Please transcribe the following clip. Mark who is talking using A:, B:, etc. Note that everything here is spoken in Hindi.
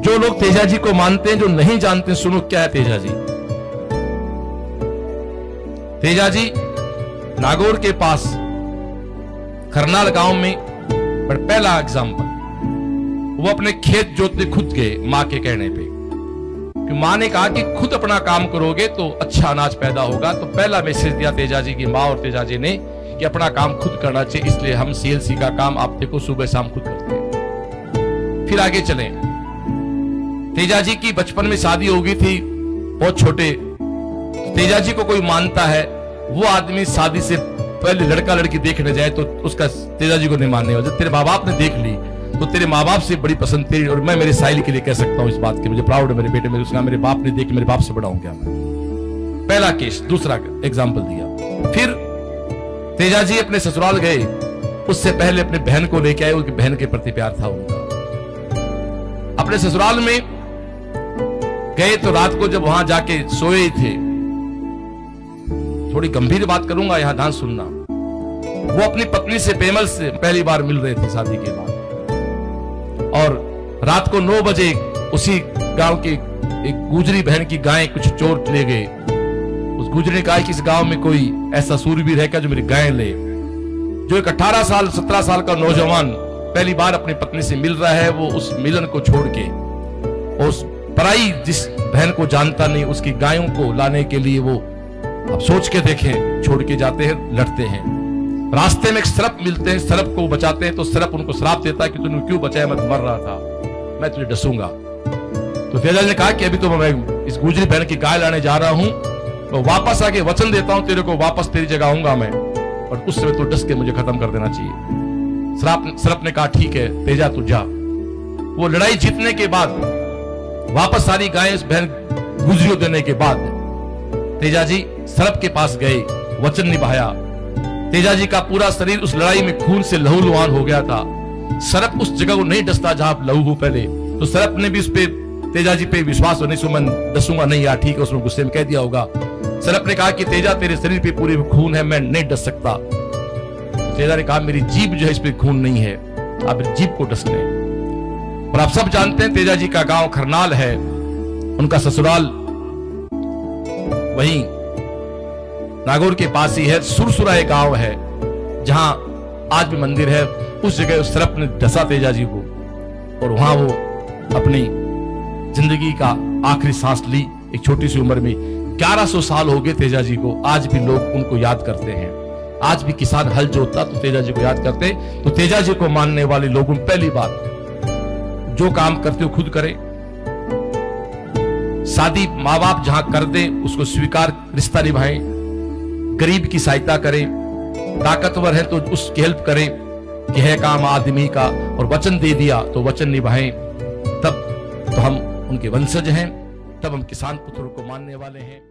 A: जो लोग तेजा जी को मानते हैं, जो नहीं जानते, सुनो क्या है तेजा जी। तेजा जी नागौर के पास खरनाल गांव में पहला एग्जाम्पल, वो अपने खेत जोतने खुद गए मां के कहने पे, कि मां ने कहा कि खुद अपना काम करोगे तो अच्छा अनाज पैदा होगा। तो पहला मैसेज दिया तेजा जी की मां और तेजा जी ने कि अपना काम खुद करना चाहिए, इसलिए हम सीएलसी का काम आप देखो सुबह शाम खुद करते हैं। फिर आगे चले, तेजा जी की बचपन में शादी हो गई थी, बहुत छोटे। तेजा जी को कोई मानता है, वो आदमी शादी से पहले लड़का लड़की देखने जाए तो उसका तेजा जी को नहीं मानने वाला। तेरे माँ बाप ने देख ली तो तेरे माँ बाप से बड़ी पसंद तेरी, और मैं मेरे साहिल के लिए कह सकता हूं इस बात की, मुझे प्राउड है मेरे बेटे में, उसका मेरे बाप ने देखी, मेरे बाप से बड़ा हूं क्या मैं। पहला केस। दूसरा एग्जाम्पल दिया। फिर तेजा जी अपने ससुराल गए, उससे पहले अपने बहन को लेके आए, उनकी बहन के प्रति प्यार था उनका। अपने ससुराल में गए तो रात को जब वहां जाके सोए थे, थोड़ी गंभीर बात करूंगा, यहां ध्यान सुनना। वो अपनी पत्नी से पेमल से पहली बार मिल रहे थे शादी के बाद, और रात को 9 बजे उसी गांव की एक गुजरी बहन की गाय कुछ चोर ले गए। उस गुजरी ने कहा कि इस गांव में कोई ऐसा सूरवीर है क्या जो मेरी गाय ले। जो एक 18 साल 17 साल का नौजवान पहली बार अपनी पत्नी से मिल रहा है, वो उस मिलन को छोड़ के उस पराई जिस बहन को जानता नहीं उसकी गायों को लाने के लिए वो, अब सोच के देखें, छोड़ के जाते हैं, लड़ते हैं। रास्ते में एक सर्प मिलते हैं, सर्प को बचाते हैं तो सर्प उनको श्राप देता है कि तूने क्यों बचाया, मैं तो मर रहा था, मैं तुझे डसूंगा। तो तेजा ने कहा कि अभी तो मैं इस गुजरी बहन की गाय लाने जा रहा हूं, तो वापस आके वचन देता हूं तेरे को, वापस तेरी जगह आऊंगा मैं, और उस समय तो डस के मुझे खत्म कर देना चाहिए। सर्प ने कहा ठीक है तेजा तू जा। वो लड़ाई जीतने के बाद वापस सारी गायें इस बहन गुजरियों देने के बाद तेजा जी सर्प के पास गए, वचन निभाया। तेजा जी का पूरा शरीर उस लड़ाई में खून से लहूलुहान हो गया था। सर्प उस जगह को नहीं डसता जहां लहू हो पहले, तो सर्प ने भी उस पे तेजा जी पे विश्वास होने से मैं डसूंगा नहीं यार, ठीक है, उसमें गुस्से में कह दिया होगा। सर्प ने कहा कि तेजा तेरे शरीर पे पूरे खून है, मैं नहीं डस सकता। तेजा ने कहा मेरी जीभ जो है इस पे खून नहीं है, आप जीभ को डस लें। और आप सब जानते हैं तेजा जी का गांव खरनाल है, उनका ससुराल वहीं नागौर के पास ही है। सुरसुरा एक गांव है जहां आज भी मंदिर है, उस जगह उस सर्प ने डसा तेजा जी को, और वहां वो अपनी जिंदगी का आखिरी सांस ली एक छोटी सी उम्र में। 1100 साल हो गए तेजा जी को, आज भी लोग उनको याद करते हैं। आज भी किसान हल जोतता तो तेजा जी को याद करते। तो तेजा जी को मानने वाले लोगों पहली बात, जो काम करते हो खुद करें। शादी माँ बाप जहां कर दे उसको स्वीकार रिश्ता निभाएं, गरीब की सहायता करें, ताकतवर है तो उसकी हेल्प करें कि है काम आदमी का, और वचन दे दिया तो वचन निभाएं। तब तो हम उनके वंशज हैं, तब हम किसान पुत्रों को मानने वाले हैं।